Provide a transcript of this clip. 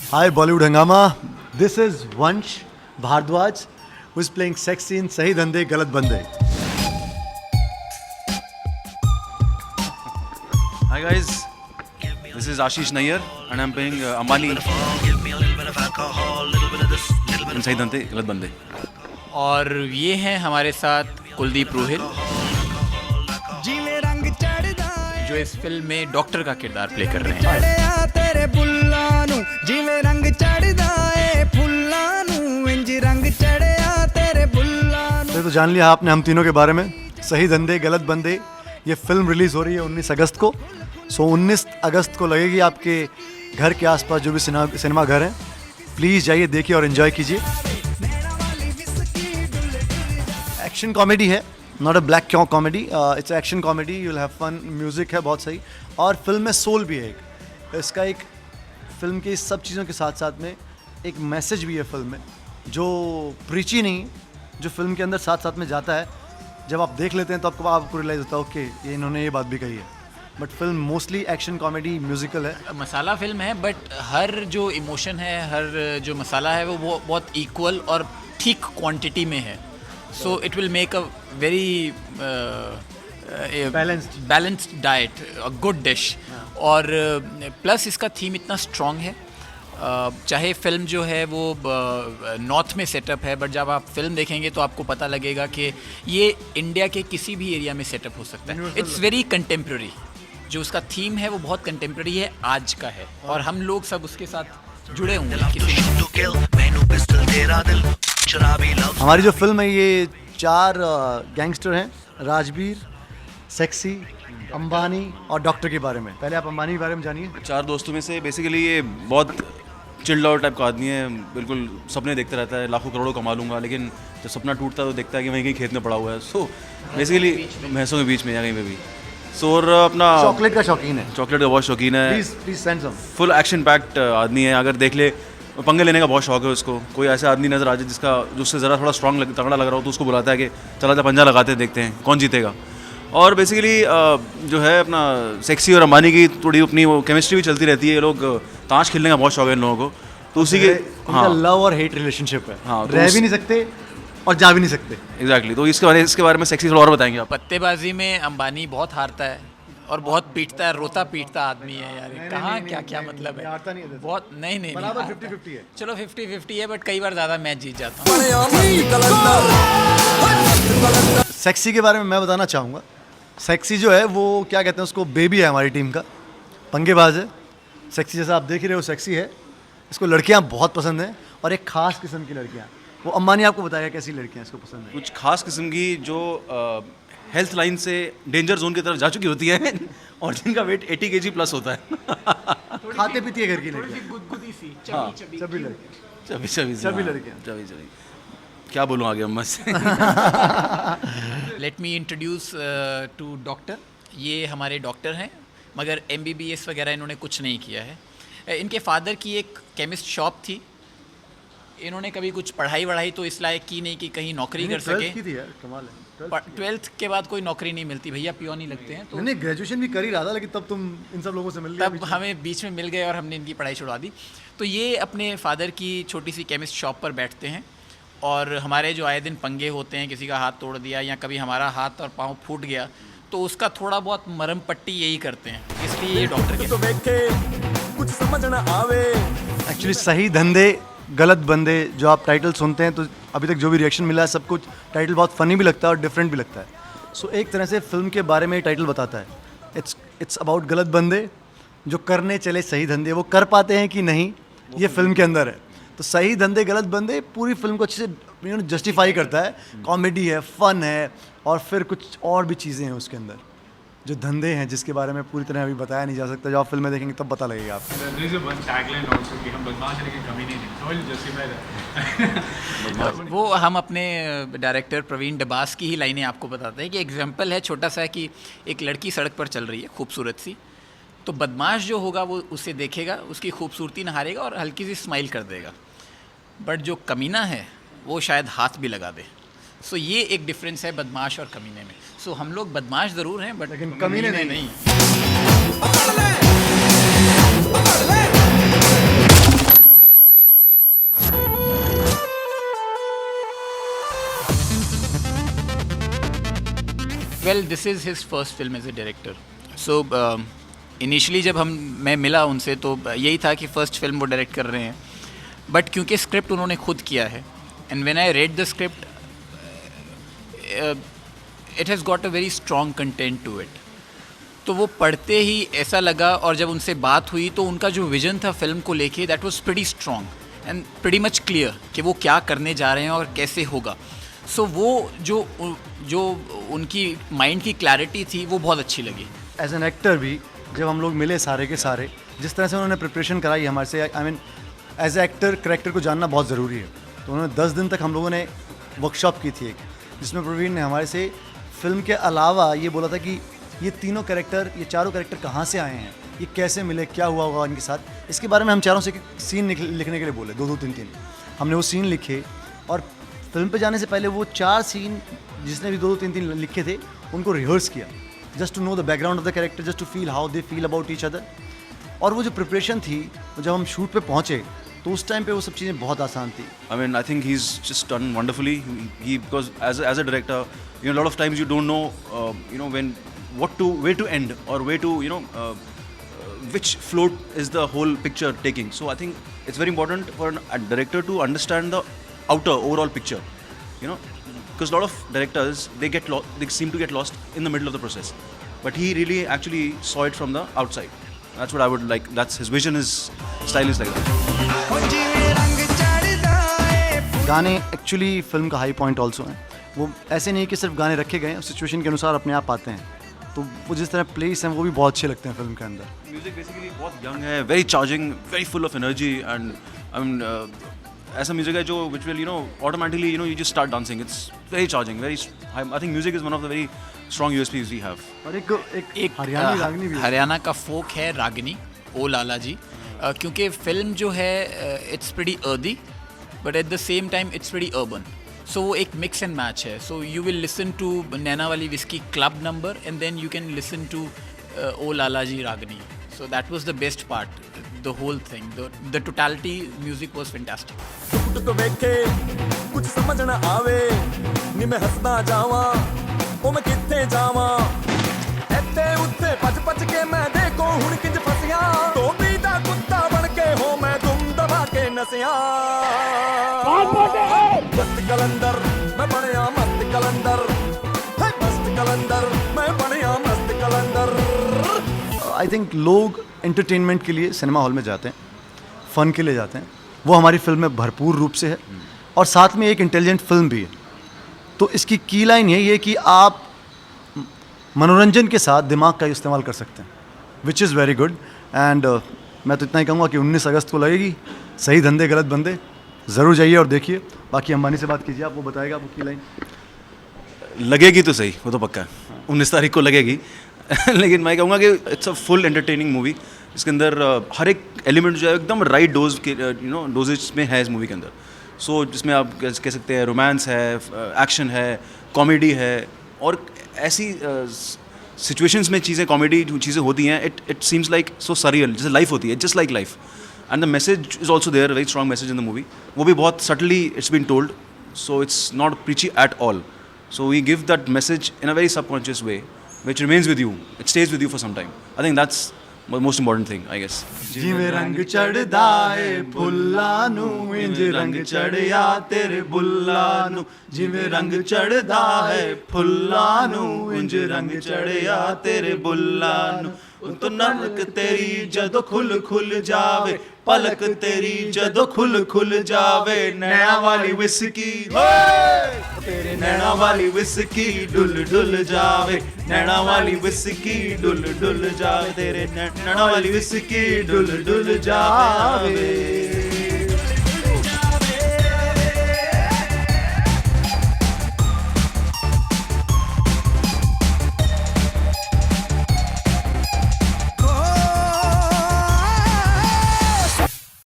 Hi Bollywood Hangama. This is Vansh Bhardwaj, who is playing sexy in Sahi Dhande Galat Bande. Hi guys, this is Ashish Nayyar and I'm playing Ambani in Sahi Dhande Galat Bande. और ये हैं हमारे साथ कुलदीप रोहिल जो इस film में doctor का किरदार प्ले कर रहे हैं। तो जान लिया आपने हम तीनों के बारे में। सही धंधे गलत बंदे ये फिल्म रिलीज़ हो रही है 19 अगस्त को। 19 अगस्त को लगेगी आपके घर के आसपास जो भी सिनेमा घर हैं। प्लीज़ जाइए, देखिए और एंजॉय कीजिए। एक्शन कॉमेडी है, not a black comedy, it's action comedy. You will have fun, music है बहुत सही और फिल्म में सोल भी है एक। इसका एक फिल्म की सब चीज़ों के साथ साथ में एक मैसेज भी है फिल्म में, जो प्रीची नहीं, जो फिल्म के अंदर साथ साथ में जाता है। जब आप देख लेते हैं तो आपको रियलाइज़ होता है ओके ये इन्होंने ये बात भी कही है। But film mostly action comedy musical है। मसाला फिल्म है बट हर जो इमोशन है, हर जो मसाला है वो बहुत इक्वल और ठीक क्वांटिटी में है। So it will make a very balanced diet, a good dish. और प्लस इसका थीम इतना स्ट्रॉन्ग है। चाहे फिल्म जो है वो नॉर्थ में सेटअप है, बट जब आप फिल्म देखेंगे तो आपको पता लगेगा कि ये इंडिया के किसी भी एरिया में सेटअप हो सकता है। It's very contemporary. जो उसका थीम है वो बहुत कंटेम्प्रेरी है, आज का है और हम लोग सब उसके साथ जुड़े हुए हैं। हमारी जो फिल्म है ये 4 गैंगस्टर हैं, राजवीर, सेक्सी, अंबानी और डॉक्टर के बारे में। पहले आप अंबानी के बारे में जानिए। 4 दोस्तों में से बेसिकली ये बहुत चिल्ड आउट टाइप का आदमी है। बिल्कुल सपने देखते रहता है, लाखों करोड़ों कमा लूँगा, लेकिन जब सपना टूटता है तो देखता है कि वहीं कहीं खेत में पड़ा हुआ है। सो बेसिकली भैंसों के बीच में या कहीं पे भी। सो और अपना चॉकलेट का शौकीन है, चॉकलेट का बहुत शौकीन है। Please send some. Full action packed आदमी है। अगर देख ले, पंगे लेने का बहुत शौक है उसको। कोई ऐसा आदमी नजर आ जाए जो उससे ज़रा थोड़ा स्ट्रॉन्ग तगड़ा लग रहा हो तो उसको बुलाता है कि चला जा पंजा लगाते हैं, देखते हैं कौन जीतेगा। और बेसिकली जो है अपना सेक्सी और अंबानी की थोड़ी अपनी वो केमिस्ट्री भी चलती रहती है। ये लोग ताश खेलने का बहुत शौक है इन लोगों को, तो उसी के हाँ लव और हेट रिलेशनशिप है। हाँ, तो रह भी नहीं सकते और जा भी नहीं सकते। एग्जैक्टली। तो इसके बारे में सेक्सी थोड़ा और बताएंगे आप। पत्तेबाजी में अंबानी बहुत हारता है और बहुत पीटता है, रोता पीटता आदमी है यार। कहाँ क्या मतलब है? हारता नहीं है। बहुत नहीं बराबर हारता। 50-50 है। चलो 50-50 है, बट कई बार ज़्यादा मैच जीत जाता हूँ। सेक्सी के बारे में मैं बताना चाहूँगा। सेक्सी जो है वो क्या कहते हैं उसको, बेबी है हमारी टीम का, पंगेबाज है। सेक्सी जैसा आप देख ही रहे हो सेक्सी है। इसको लड़कियाँ बहुत पसंद हैं और एक ख़ास किस्म की लड़कियाँ। वो अंबानी आपको बताएगा कैसी लड़कियाँ इसको पसंद है। कुछ खास किस्म की जो हेल्थ लाइन से डेंजर जोन की तरफ जा चुकी होती है और जिनका वेट 80 kg प्लस होता है। खाते पीती है घर की लड़कियाँ। गुदगुदी सी, हाँ। सभी लड़कियाँ। सभी लड़कियाँ। चबी क्या बोलूँ आगे अम्मा से। Let me introduce to doctor. ये हमारे डॉक्टर हैं, मगर MBBS वगैरह इन्होंने कुछ नहीं किया है। इनके फादर की एक केमिस्ट शॉप थी। इन्होंने कभी कुछ पढ़ाई वढ़ाई तो इस लायक की नहीं कि कहीं नौकरी कर सके। 12th के बाद कोई नौकरी नहीं मिलती भैया, पियोन ही लगते हैं। तो नहीं, ग्रेजुएशन भी कर ही रहा था, लेकिन तब तुम इन सब लोगों से मिल गए। तब हमें बीच में मिल गए और हमने इनकी पढ़ाई छुड़वा दी। तो ये अपने फादर की छोटी सी केमिस्ट शॉप पर बैठते हैं और हमारे जो आए दिन पंगे होते हैं, किसी का हाथ तोड़ दिया या कभी हमारा हाथ और पाँव फूट गया, तो उसका थोड़ा बहुत मरहम पट्टी यही करते हैं। इसलिए ये डॉक्टर के कुछ समझ ना आवे। एक्चुअली सही धंधे गलत बंदे जो आप टाइटल सुनते हैं तो अभी तक जो भी रिएक्शन मिला है सब कुछ टाइटल बहुत फ़नी भी लगता है और डिफरेंट भी लगता है। सो एक तरह से फिल्म के बारे में टाइटल बताता है। इट्स अबाउट गलत बंदे जो करने चले सही धंधे, वो कर पाते हैं कि नहीं, ये फिल्म के अंदर है। तो सही धंधे गलत बंदे पूरी फिल्म को अच्छे से जस्टिफाई करता है। कॉमेडी है, फन है और फिर कुछ और भी चीज़ें हैं उसके अंदर जो धंधे हैं जिसके बारे में पूरी तरह अभी बताया नहीं जा सकता। जब आप फिल्में देखेंगे तब पता लगेगा आपको। There is a one tagline also कि हम बदमाश लेकिन कमी नहीं देते। So I'll justify that. वो हम अपने डायरेक्टर प्रवीण डबास की ही लाइनें आपको बताते हैं कि एग्जाम्पल है छोटा सा कि एक लड़की सड़क पर चल रही है खूबसूरत सी, तो बदमाश जो होगा वो उसे देखेगा, उसकी खूबसूरती नहारेगा और हल्की सी स्माइल कर देगा। बट जो कमीना है वो शायद हाथ भी लगा दे। सो ये एक डिफरेंस है बदमाश और कमीने में। सो हम लोग बदमाश ज़रूर हैं बट लेकिन कमीने नहीं। Well this is his first film as a director. So initially जब मैं मिला उनसे तो यही था कि फ़र्स्ट फिल्म वो डायरेक्ट कर रहे हैं, बट क्योंकि स्क्रिप्ट उन्होंने खुद किया है and when I read the script it has got a very strong content to it. तो वो पढ़ते ही ऐसा लगा, और जब उनसे बात हुई तो उनका जो विजन था फिल्म को लेके that was pretty strong and pretty much clear कि वो क्या करने जा रहे हैं और कैसे होगा. सो वो जो उनकी माइंड की क्लैरिटी थी वो बहुत अच्छी लगी. एज एन एक्टर भी जब हम लोग मिले सारे के सारे, जिस तरह से उन्होंने प्रिपरेशन कराई हमारे से, I mean as a actor character को जानना बहुत ज़रूरी है. तो उन्होंने 10 दिन तक हम लोगों ने वर्कशॉप की थी एक, जिसमें प्रवीण ने हमारे से फिल्म के अलावा ये बोला था कि ये तीनों कैरेक्टर, ये चारों कैरेक्टर कहाँ से आए हैं, ये कैसे मिले, क्या हुआ होगा इनके साथ, इसके बारे में हम चारों से सीन लिखने के लिए बोले, 2-2, 3-3. हमने वो सीन लिखे और फिल्म पे जाने से पहले वो 4 सीन जिसने भी 2-2, 3-3 लिखे थे उनको रिहर्स किया, just to know the background of the character, just to feel how they feel about each other. और वो जो प्रिपरेशन थी, जब हम शूट पे पहुँचे तो उस टाइम पे वो सब चीज़ें बहुत आसान थी. I mean, I think he's just done wonderfully. Because as a director, you know, a lot of times you don't know, you know, where to end or where to, you know, which float is the whole picture taking. So I think it's very important for a director to understand the outer overall picture, you know, because a lot of directors they seem to get lost in the middle of the process, but he really actually saw it from the outside. That's what I would like. That's his vision, his style is like that. गाने actually film का high point also हैं. वो ऐसे नहीं कि सिर्फ गाने रखे गए हैं, सिचुएशन के अनुसार अपने आप आते हैं. तो वो जिस तरह प्लेस हैं वो भी बहुत अच्छे लगते हैं फिल्म के अंदर. म्यूजिक बेसिकली बहुत यंग है, very charging, very full of energy, and I mean ऐसा म्यूजिक है जो which will, you know, automatically, you know, you just start dancing. It's very charging, very, I think music is one of the very strong USPs we have. और एक हरियाणवी रागनी भी है. हरियाणा का फोक है रागनी, ओ लाला जी. क्योंकि फिल्म जो है it's pretty earthy but at the same time it's pretty urban. So वो एक मिक्स एंड मैच है. So you will listen to Naina वाली whisky club number and then you can listen to ओ Lala ji Ragini. So that was the best part, the whole thing, the totality music was fantastic. टुक टुक वेखे कुछ समझ ना आवे, नी मैं हसदा जावा ओ मैं किथे जावा, ਇੱਥੇ ਉੱਥੇ ਭੱਜ ਭੱਜ ਕੇ ਮੈਂ ਦੇਖੋ ਹੁਣ ਕਿੰਜ ਫਸਿਆ, ਧੋਬੀ ਦਾ ਕੁੱਤਾ ਬਣ ਕੇ ਹੋ ਮੈਂ ਤੁਮ ਦਬਾ ਕੇ ਨਸਿਆ. ਮਸਤ ਕਲੰਦਰ ਮੈਂ ਬਣਿਆ ਮਸਤ ਕਲੰਦਰ, ਹੈ ਮਸਤ ਕਲੰਦਰ ਮੈਂ ਬਣਿਆ ਮਸਤ ਕਲੰਦਰ. आई थिंक लोग एंटरटेनमेंट के लिए सिनेमा हॉल में जाते हैं, फ़न के लिए जाते हैं. वो हमारी फिल्म में भरपूर रूप से है और साथ में एक इंटेलिजेंट फिल्म भी है. तो इसकी की लाइन यही है कि आप मनोरंजन के साथ दिमाग का इस्तेमाल कर सकते हैं, which is very good. And मैं तो इतना ही कहूँगा कि 19 अगस्त को लगेगी सही धंधे गलत बंदे. ज़रूर जाइए और देखिए. बाकी अंबानी से बात कीजिए, आप वो बताएगा आपको की लाइन. लगेगी तो सही, वो तो पक्का है, 19 तारीख को लगेगी. लेकिन मैं कहूँगा कि it's a full entertaining movie. इसके अंदर हर एक एलिमेंट जो है एकदम राइट डोज के, यू नो, डोजेज में है इस मूवी के अंदर. सो जिसमें आप कह सकते हैं रोमांस है, एक्शन है, कॉमेडी है, और ऐसी सिचुएशंस में चीज़ें, कॉमेडी चीज़ें होती हैं, it seems like so surreal, जैसे लाइफ होती है, just like life. And the message is also there, very strong message in the movie. वो भी बहुत subtly it's been told, so it's not preachy at all. So we give that message in a very subconscious way which remains with you, it stays with you for some time. I think that's the most important thing, I guess. ਜਿਵੇਂ ਰੰਗ ਚੜਦਾ ਏ ਫੁੱਲਾਂ ਨੂੰ, ਇੰਜ ਰੰਗ ਚੜਿਆ ਤੇਰੇ ਬੁੱਲਾਂ ਨੂੰ. ਜਿਵੇਂ ਰੰਗ ਚੜਦਾ ਏ ਫੁੱਲਾਂ ਨੂੰ, ਇੰਜ ਰੰਗ ਚੜਿਆ ਤੇਰੇ ਬੁੱਲਾਂ ਨੂੰ. ਤੂੰ ਨਮਕ ਤੇਰੀ ਜਦੋਂ ਖੁੱਲ ਜਾਵੇ, ਪਲਕ ਤੇਰੀ ਜਦੋਂ ਖੁੱਲ ਜਾਵੇ, ਨੈਣਾ ਵਾਲੀ ਵਿਸਕੀ ਹੋਏ, ਤੇਰੇ ਨੈਣਾ ਵਾਲੀ ਵਿਸਕੀ ਡੁੱਲ ਜਾਵੇ, ਨੈਣਾ ਵਾਲੀ ਵਿਸਕੀ ਡੁੱਲ ਜਾਵੇ, ਤੇਰੇ ਨੈਣਾ ਵਾਲੀ ਵਿਸਕੀ ਡੁੱਲ ਜਾਵੇ.